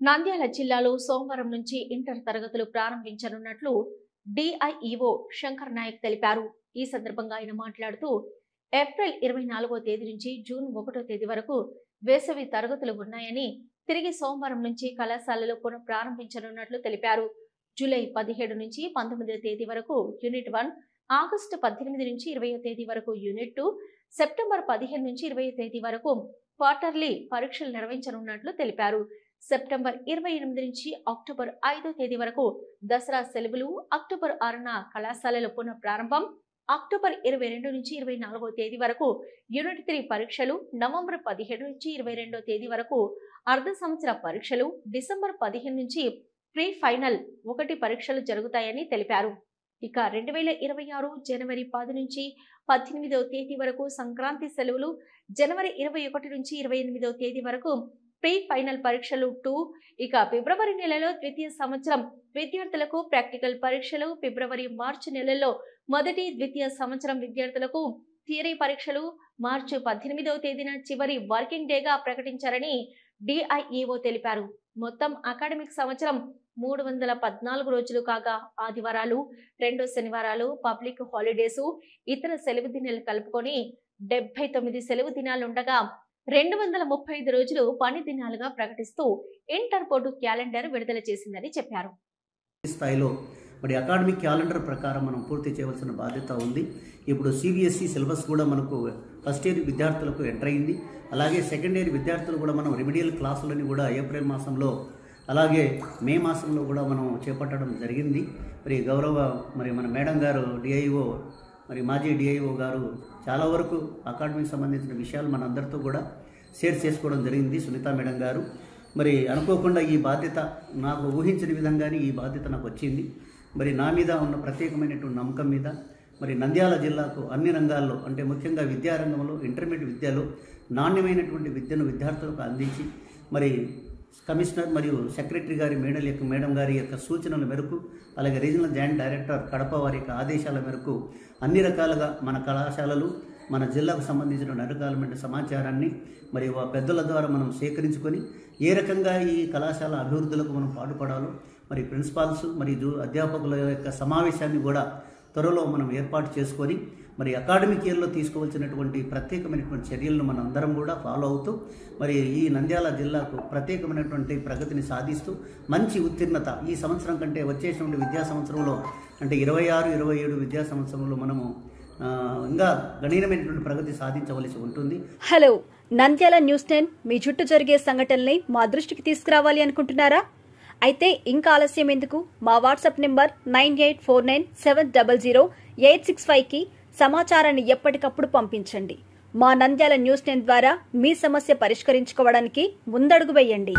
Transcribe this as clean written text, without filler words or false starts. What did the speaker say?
నంద్యాల జిల్లాలో సోమవారం నుంచి ఇంటర్ తరగతులు ప్రారంభించనున్నట్లు డిఐఈఓ శంకర్ నాయక్ తెలిపారు. ఈ సందర్భంగా ఆయన మాట్లాడుతూ ఏప్రిల్ 24వ తేదీ నుంచి జూన్ 1వ తేదీ వరకు వేసవి తరగతులు ఉన్నాయని, తిరిగి సోమవారం నుంచి కళాశాలలు పునః ప్రారంభించనున్నట్లు తెలిపారు. జూలై 17 నుంచి 19వ తేదీ వరకు యూనిట్ 1, ఆగస్టు 18 నుంచి 20వ తేదీ వరకు యూనిట్ 2, సెప్టెంబర్ 15 నుంచి 20వ తేదీ వరకు క్వార్టర్లీ పరీక్షలు నిర్వహించనున్నట్లు తెలిపారు. సెప్టెంబర్ 28 నుంచి అక్టోబర్ 5వ తేదీ వరకు దసరా సెలవులు, అక్టోబర్ 6న కళాశాలల పునః ప్రారంభం, అక్టోబర్ 22 నుంచి 24వ తేదీ వరకు యూనిట్ 3 పరీక్షలు, నవంబర్ 17 నుంచి 22వ తేదీ వరకు అర్ధ సంవత్సర పరీక్షలు, డిసెంబర్ 15 నుంచి ప్రీ ఫైనల్ 1 పరీక్షలు జరుగుతాయని తెలిపారు. ఇక 2026 జనవరి 10 నుంచి 18వ తేదీ వరకు సంక్రాంతి సెలవులు, జనవరి 21 నుంచి 28వ తేదీ వరకు ప్రీ ఫైనల్ పరీక్షలు 2, ఇక ఫిబ్రవరి నెలలో ద్వితీయ సంవత్సరం విద్యార్థులకు ప్రాక్టికల్ పరీక్షలు, ఫిబ్రవరి మార్చి నెలల్లో మొదటి ద్వితీయ సంవత్సరం విద్యార్థులకు థియరీ పరీక్షలు మార్చి 18వ తేదీన చివరి వర్కింగ్ డేగా ప్రకటించారని డిఐఈఓ తెలిపారు. మొత్తం అకాడమిక్ సంవత్సరం 314 రోజులు కాగా ఆదివారాలు, 2 శనివారాలు, పబ్లిక్ హాలిడేస్, ఇతర సెలవు దినాలు కలుపుకొని 79 సెలవు దినాలుండగా 235 రోజులు పని దినాలుగా ప్రకటిస్తూ ఇంటర్ బోర్డు క్యాలెండర్ విడుదల చేసిందని చెప్పారు. స్థాయిలో మరి అకాడమిక్ క్యాలెండర్ ప్రకారం మనం పూర్తి చేయవలసిన బాధ్యత ఉంది. ఇప్పుడు సిబిఎస్ఈ సిలబస్ కూడా మనకు ఫస్ట్ ఇయర్ విద్యార్థులకు ఎంటర్ అయింది. అలాగే సెకండ్ ఇయర్ విద్యార్థులు కూడా మనం రెమిడియల్ క్లాసులని కూడా ఏప్రిల్ మాసంలో అలాగే మే మాసంలో కూడా మనం చేపట్టడం జరిగింది. మరి మన మేడం గారు డిఐఓ, మరి మాజీ డిఐఓ గారు చాలా వరకు అకాడమీకి సంబంధించిన విషయాలు మన అందరితో కూడా షేర్ చేసుకోవడం జరిగింది. సునీత మేడం గారు మరి అనుకోకుండా ఈ బాధ్యత, నాకు ఊహించిన విధంగానే ఈ బాధ్యత నాకు వచ్చింది. మరి నా మీద ఉన్న ప్రత్యేకమైనటువంటి నమ్మకం మీద మరి నంద్యాల జిల్లాకు అన్ని రంగాల్లో, అంటే ముఖ్యంగా విద్యారంగంలో ఇంటర్మీడియట్ విద్యలో నాణ్యమైనటువంటి విద్యను విద్యార్థులకు అందించి మరి కమిషనర్ మరియు సెక్రటరీ గారి మేడం గారి యొక్క సూచనల మేరకు, అలాగే రీజనల్ జాయింట్ డైరెక్టర్ కడప వారి యొక్క ఆదేశాల మేరకు అన్ని రకాలుగా మన కళాశాలలు, మన జిల్లాకు సంబంధించిన అన్ని రకాలమైన సమాచారాన్ని మరి పెద్దల ద్వారా మనం సేకరించుకొని ఏ రకంగా ఈ కళాశాల అభివృద్ధులకు మనం పాటుపడాలో మరి ప్రిన్సిపాల్స్ మరియు అధ్యాపకుల యొక్క సమావేశాన్ని కూడా త్వరలో మనం ఏర్పాటు చేసుకొని మరి అకాడమిక్ ఇయర్లో తీసుకోవాల్సినటువంటి ప్రత్యేకమైనటువంటి చర్యలను మనం అందరం కూడా ఫాలో అవుతూ మరి ఈ నంద్యాల జిల్లాకు ప్రత్యేకమైనటువంటి ప్రగతిని సాధిస్తూ మంచి ఉత్తీర్ణత ఈ సంవత్సరం కంటే వచ్చేటువంటి విద్యా సంవత్సరంలో, అంటే 26-27 విద్యా సంవత్సరంలో మనము ఇంకా గణనీయమైనటువంటి ప్రగతి సాధించవలసి ఉంటుంది. హలో, నంద్యాల న్యూస్ 10 మీ చుట్టూ జరిగే సంఘటనల్ని మా దృష్టికి తీసుకురావాలి అనుకుంటున్నారా? అయితే ఇంకా ఆలస్యం ఎందుకు? మా వాట్సాప్ నెంబర్ 9849700865కి సమాచారాన్ని ఎప్పటికప్పుడు పంపించండి. మా నంద్యాల న్యూస్ 10 ద్వారా మీ సమస్య పరిష్కరించుకోవడానికి ముందడుగు వేయండి.